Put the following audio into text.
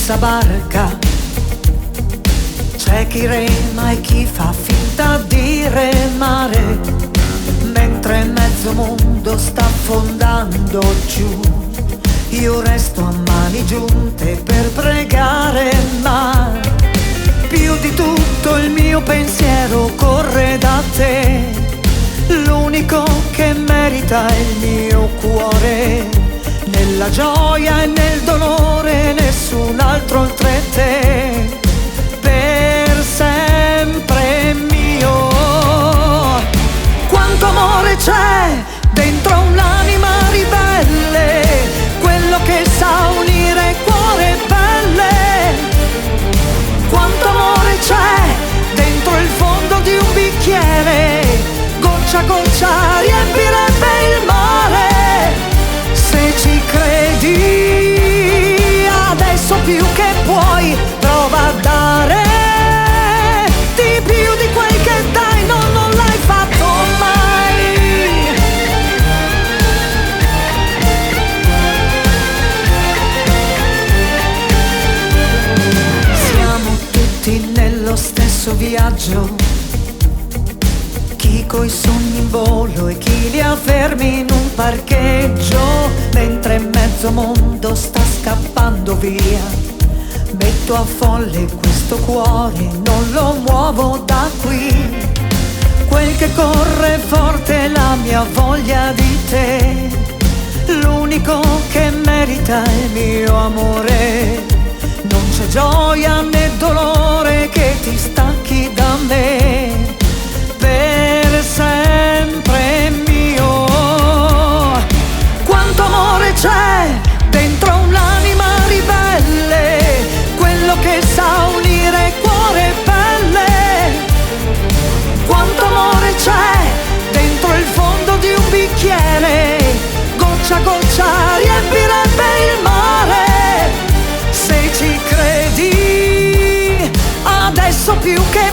stessa barca. C'è chi rema e chi fa finta di remare, mentre mezzo mondo sta affondando giù. Io resto a mani giunte per pregare, ma più di tutto il mio pensiero corre da te. L'unico che merita il mio cuore, nella gioia e nel dolore nessun altro oltre te. Per sempre mio. Quanto amore c'è dentro un'anima ribelle, quello che sa unire cuore e pelle. Quanto amore c'è dentro il fondo di un bicchiere, goccia a goccia riempirebbe il mare. Se ci credi, adesso più che puoi, prova a dare di più di quel che dai, no, non l'hai fatto mai. Siamo tutti nello stesso viaggio, chi coi sogni in volo e chi li ha fermi in un parcheggio. Mentre mezzo mondo sta scappando via, metto a folle questo cuore, non lo muovo da qui. Quel che corre forte è la mia voglia di te, l'unico che merita il mio amore. Non c'è gioia né dolore che ti stacchi da me. Per sempre mio. Quanto amore c'è dentro un'anima ribelle, quello che sa unire cuore e pelle. Quanto amore c'è dentro il fondo di un bicchiere, goccia a goccia riempirebbe il mare. Se ci credi, adesso più che